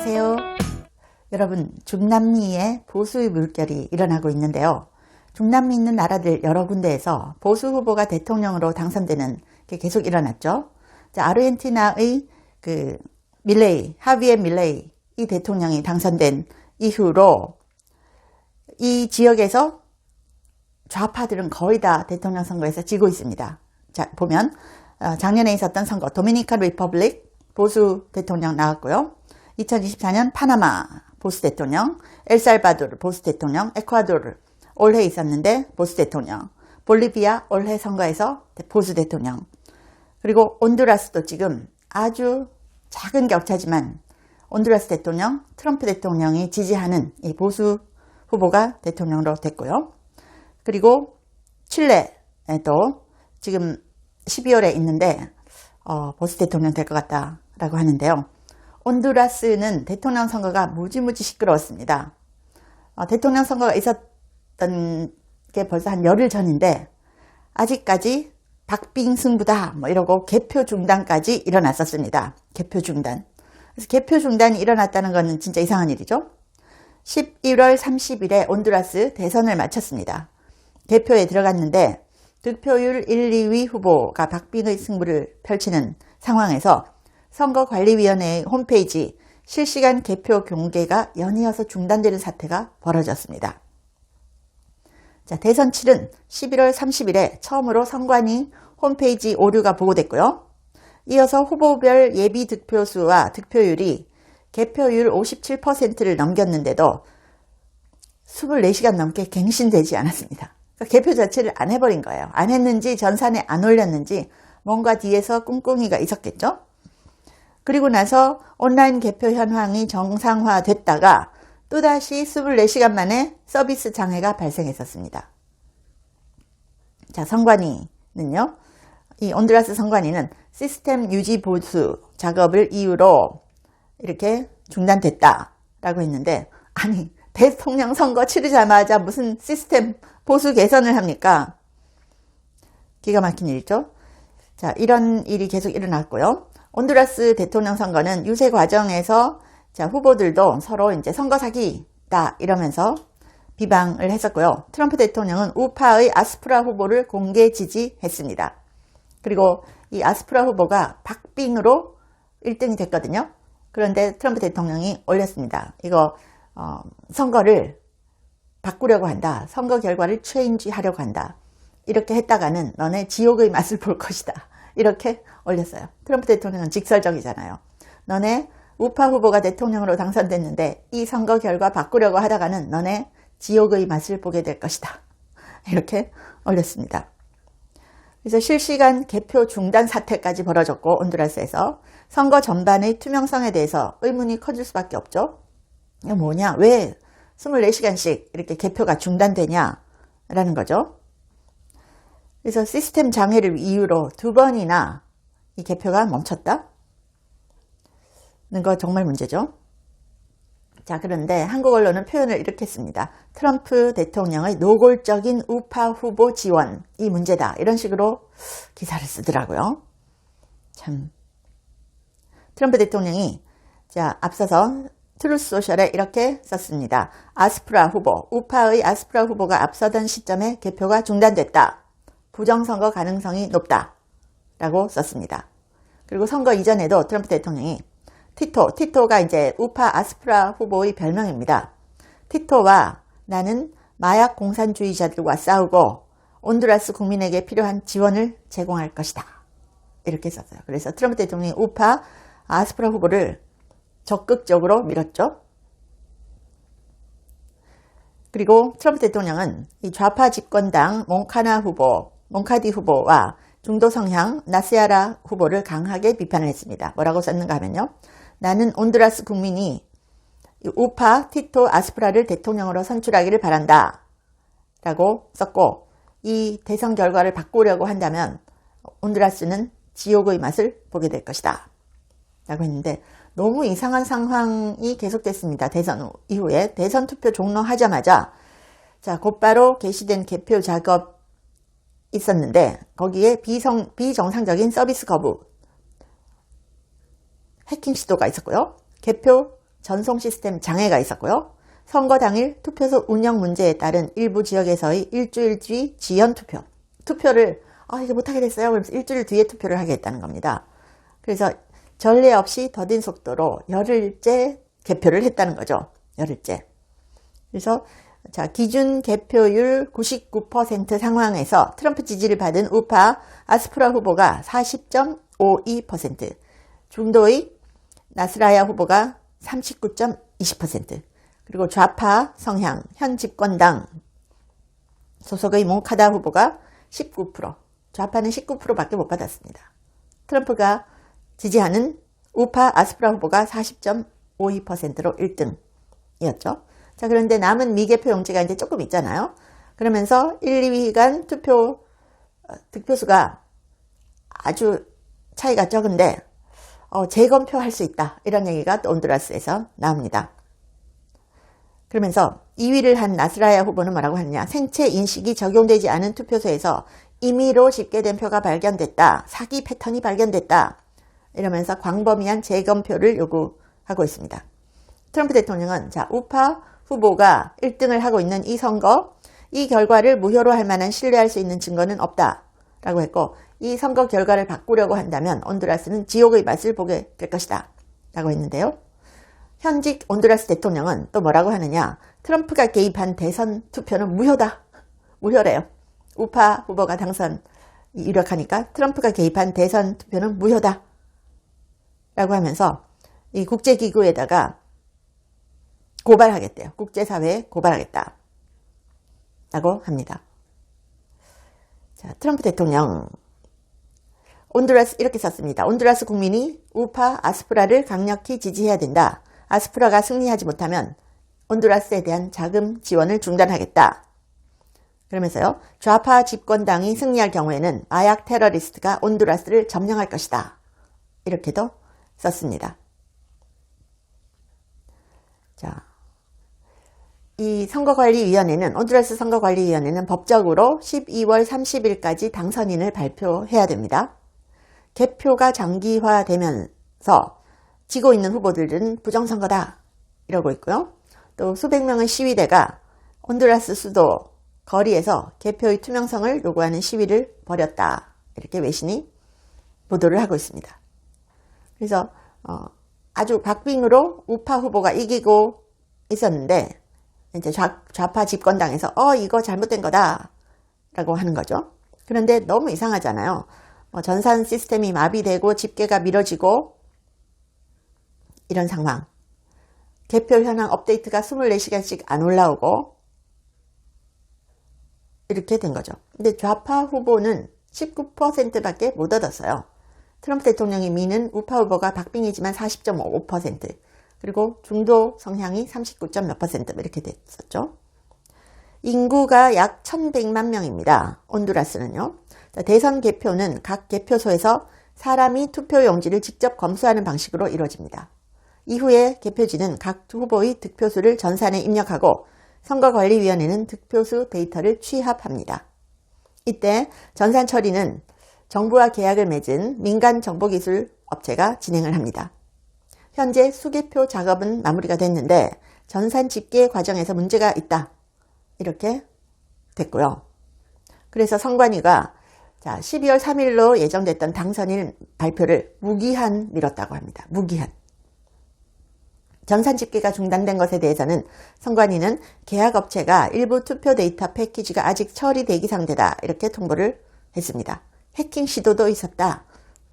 안녕하세요. 여러분, 중남미에 보수의 물결이 일어나고 있는데요. 중남미 있는 나라들 여러 군데에서 보수 후보가 대통령으로 당선되는 게 계속 일어났죠. 아르헨티나의 하비에 밀레이 이 대통령이 당선된 이후로 이 지역에서 좌파들은 거의 다 대통령 선거에서 지고 있습니다. 자, 보면 작년에 있었던 선거 도미니카 리퍼블릭 보수 대통령 나왔고요. 2024년 파나마 보수 대통령, 엘살바도르 보수 대통령, 에콰도르 올해 있었는데 보수 대통령, 볼리비아 올해 선거에서 보수 대통령, 그리고 온두라스도 지금 아주 작은 격차지만 온두라스 대통령, 트럼프 대통령이 지지하는 이 보수 후보가 대통령으로 됐고요. 그리고 칠레도 지금 12월에 있는데 보수 대통령 될 것 같다라고 하는데요. 온두라스는 대통령 선거가 무지무지 시끄러웠습니다. 대통령 선거가 있었던 게 벌써 한 열흘 전인데 아직까지 박빙 승부다 이러고 개표 중단까지 일어났었습니다. 개표 중단. 그래서 개표 중단이 일어났다는 것은 진짜 이상한 일이죠. 11월 30일에 온두라스 대선을 마쳤습니다. 개표에 들어갔는데 득표율 1, 2위 후보가 박빙의 승부를 펼치는 상황에서 선거관리위원회의 홈페이지 실시간 개표 공개가 연이어서 중단되는 사태가 벌어졌습니다. 자, 대선칠은 11월 30일에 처음으로 선관위 홈페이지 오류가 보고됐고요. 이어서 후보별 예비 득표수와 득표율이 개표율 57%를 넘겼는데도 24시간 넘게 갱신되지 않았습니다. 그러니까 개표 자체를 안 해버린 거예요. 안 했는지 전산에 안 올렸는지 뭔가 뒤에서 꿍꿍이가 있었겠죠. 그리고 나서 온라인 개표 현황이 정상화됐다가 또다시 24시간 만에 서비스 장애가 발생했었습니다. 자, 선관위는요. 이 온두라스 선관위는 시스템 유지 보수 작업을 이유로 이렇게 중단됐다라고 했는데, 아니 대통령 선거 치르자마자 무슨 시스템 보수 개선을 합니까? 기가 막힌 일이죠. 자, 이런 일이 계속 일어났고요. 온두라스 대통령 선거는 유세 과정에서 자, 후보들도 서로 이제 선거 사기다 이러면서 비방을 했었고요. 트럼프 대통령은 우파의 아스프라 후보를 공개 지지했습니다. 그리고 이 아스프라 후보가 박빙으로 1등이 됐거든요. 그런데 트럼프 대통령이 올렸습니다. 이거 선거를 바꾸려고 한다. 선거 결과를 체인지하려고 한다. 이렇게 했다가는 너네 지옥의 맛을 볼 것이다. 이렇게 올렸어요. 트럼프 대통령은 직설적이잖아요. 너네 우파 후보가 대통령으로 당선됐는데 이 선거 결과 바꾸려고 하다가는 너네 지옥의 맛을 보게 될 것이다. 이렇게 올렸습니다. 그래서 실시간 개표 중단 사태까지 벌어졌고 온두라스에서 선거 전반의 투명성에 대해서 의문이 커질 수밖에 없죠. 이거 뭐냐? 왜 24시간씩 이렇게 개표가 중단되냐라는 거죠. 그래서 시스템 장애를 이유로 2번이나 이 개표가 멈췄다? 는 거 정말 문제죠. 자, 그런데 한국 언론은 표현을 이렇게 했습니다. 트럼프 대통령의 노골적인 우파 후보 지원이 문제다. 이런 식으로 기사를 쓰더라고요. 참. 트럼프 대통령이 자, 앞서서 트루스 소셜에 이렇게 썼습니다. 아스프라 후보, 우파의 아스프라 후보가 앞서던 시점에 개표가 중단됐다. 부정선거 가능성이 높다. 라고 썼습니다. 그리고 선거 이전에도 트럼프 대통령이 티토가 이제 우파 아스프라 후보의 별명입니다. 티토와 나는 마약 공산주의자들과 싸우고 온두라스 국민에게 필요한 지원을 제공할 것이다. 이렇게 썼어요. 그래서 트럼프 대통령이 우파 아스프라 후보를 적극적으로 밀었죠. 그리고 트럼프 대통령은 이 좌파 집권당 몽카디 후보와 중도 성향 나세아라 후보를 강하게 비판을 했습니다. 뭐라고 썼는가 하면요. 나는 온두라스 국민이 우파 티토 아스프라를 대통령으로 선출하기를 바란다. 라고 썼고 이 대선 결과를 바꾸려고 한다면 온두라스는 지옥의 맛을 보게 될 것이다. 라고 했는데 너무 이상한 상황이 계속됐습니다. 대선 이후에 대선 투표 종료하자마자 자 곧바로 개시된 개표 작업 있었는데 거기에 비정상적인 서비스 거부 해킹 시도가 있었고요. 개표 전송 시스템 장애가 있었고요. 선거 당일 투표소 운영 문제에 따른 일부 지역에서의 일주일 뒤 지연 투표를 이제 못하게 됐어요. 그래서 일주일 뒤에 투표를 하게 했다는 겁니다. 그래서 전례 없이 더딘 속도로 열흘째 개표를 했다는 거죠. 열흘째. 그래서 자, 기준 개표율 99% 상황에서 트럼프 지지를 받은 우파 아스프라 후보가 40.52%, 중도의 나스라야 후보가 39.20%, 그리고 좌파 성향 현 집권당 소속의 몽카다 후보가 19%, 좌파는 19%밖에 못 받았습니다. 트럼프가 지지하는 우파 아스프라 후보가 40.52%로 1등이었죠. 자, 그런데 남은 미개표 용지가 이제 조금 있잖아요. 그러면서 1, 2위 간 득표수가 아주 차이가 적은데 재검표할 수 있다. 이런 얘기가 또 온두라스에서 나옵니다. 그러면서 2위를 한 나스라야 후보는 뭐라고 하느냐. 생체 인식이 적용되지 않은 투표소에서 임의로 집계된 표가 발견됐다. 사기 패턴이 발견됐다. 이러면서 광범위한 재검표를 요구하고 있습니다. 트럼프 대통령은 자, 우파 후보가 1등을 하고 있는 이 선거, 이 결과를 무효로 할 만한 신뢰할 수 있는 증거는 없다라고 했고, 이 선거 결과를 바꾸려고 한다면 온두라스는 지옥의 맛을 보게 될 것이다 라고 했는데요. 현직 온두라스 대통령은 또 뭐라고 하느냐. 트럼프가 개입한 대선 투표는 무효다. 무효래요. 우파 후보가 당선 유력하니까 트럼프가 개입한 대선 투표는 무효다 라고 하면서 이 국제기구에다가 고발하겠대요. 국제사회에 고발하겠다 라고 합니다. 자, 트럼프 대통령 온두라스 이렇게 썼습니다. 온두라스 국민이 우파 아스프라를 강력히 지지해야 된다. 아스프라가 승리하지 못하면 온두라스에 대한 자금 지원을 중단하겠다. 그러면서요. 좌파 집권당이 승리할 경우에는 마약 테러리스트가 온두라스를 점령할 것이다. 이렇게도 썼습니다. 자, 이 선거관리위원회는 온두라스 선거관리위원회는 법적으로 12월 30일까지 당선인을 발표해야 됩니다. 개표가 장기화되면서 지고 있는 후보들은 부정선거다 이러고 있고요. 또 수백 명의 시위대가 온두라스 수도 거리에서 개표의 투명성을 요구하는 시위를 벌였다. 이렇게 외신이 보도를 하고 있습니다. 그래서 아주 박빙으로 우파 후보가 이기고 있었는데 이제 좌파 집권당에서 이거 잘못된 거다 라고 하는 거죠. 그런데 너무 이상하잖아요. 전산 시스템이 마비되고 집계가 미뤄지고 이런 상황. 개표 현황 업데이트가 24시간씩 안 올라오고 이렇게 된 거죠. 근데 좌파 후보는 19%밖에 못 얻었어요. 트럼프 대통령이 미는 우파 후보가 박빙이지만 40.5%, 그리고 중도 성향이 39점 몇 % 이렇게 됐었죠. 인구가 약 1100만 명입니다. 온두라스는요. 대선 개표는 각 개표소에서 사람이 투표 용지를 직접 검수하는 방식으로 이루어집니다. 이후에 개표지는 각 후보의 득표수를 전산에 입력하고 선거관리위원회는 득표수 데이터를 취합합니다. 이때 전산 처리는 정부와 계약을 맺은 민간 정보기술 업체가 진행을 합니다. 현재 수개표 작업은 마무리가 됐는데 전산 집계 과정에서 문제가 있다. 이렇게 됐고요. 그래서 선관위가 12월 3일로 예정됐던 당선인 발표를 무기한 미뤘다고 합니다. 무기한. 전산 집계가 중단된 것에 대해서는 선관위는 계약업체가 일부 투표 데이터 패키지가 아직 처리 대기 상태다. 이렇게 통보를 했습니다. 해킹 시도도 있었다.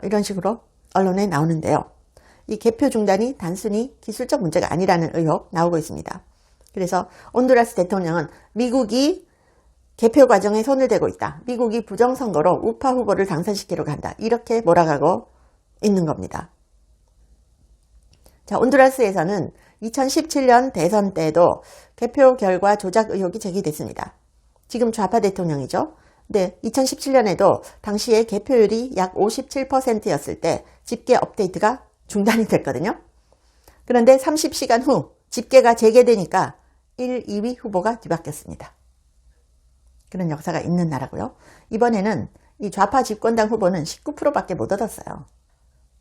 이런 식으로 언론에 나오는데요. 이 개표 중단이 단순히 기술적 문제가 아니라는 의혹 나오고 있습니다. 그래서 온두라스 대통령은 미국이 개표 과정에 손을 대고 있다. 미국이 부정선거로 우파 후보를 당선시키려고 한다. 이렇게 몰아가고 있는 겁니다. 자, 온두라스에서는 2017년 대선 때도 개표 결과 조작 의혹이 제기됐습니다. 지금 좌파 대통령이죠. 네, 2017년에도 당시에 개표율이 약 57%였을 때 집계 업데이트가 중단이 됐거든요. 그런데 30시간 후 집계가 재개되니까 1, 2위 후보가 뒤바뀌었습니다. 그런 역사가 있는 나라고요. 이번에는 이 좌파 집권당 후보는 19%밖에 못 얻었어요.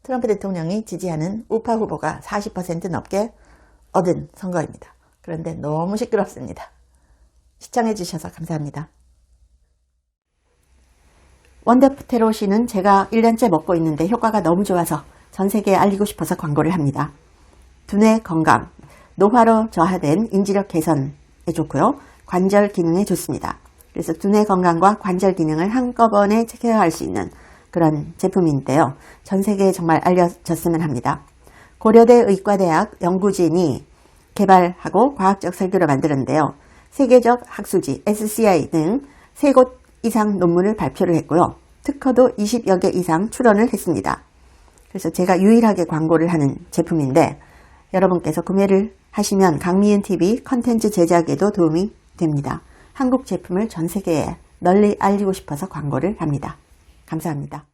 트럼프 대통령이 지지하는 우파 후보가 40% 넘게 얻은 선거입니다. 그런데 너무 시끄럽습니다. 시청해 주셔서 감사합니다. 원더테로시는 제가 1년째 먹고 있는데 효과가 너무 좋아서 전 세계에 알리고 싶어서 광고를 합니다. 두뇌 건강, 노화로 저하된 인지력 개선에 좋고요. 관절 기능에 좋습니다. 그래서 두뇌 건강과 관절 기능을 한꺼번에 케어할 수 있는 그런 제품인데요. 전 세계에 정말 알려졌으면 합니다. 고려대 의과대학 연구진이 개발하고 과학적 설계로 만들었는데요. 세계적 학술지 SCI 등 3곳 이상 논문을 발표를 했고요. 특허도 20여 개 이상 출원을 했습니다. 그래서 제가 유일하게 광고를 하는 제품인데 여러분께서 구매를 하시면 강미은TV 컨텐츠 제작에도 도움이 됩니다. 한국 제품을 전 세계에 널리 알리고 싶어서 광고를 합니다. 감사합니다.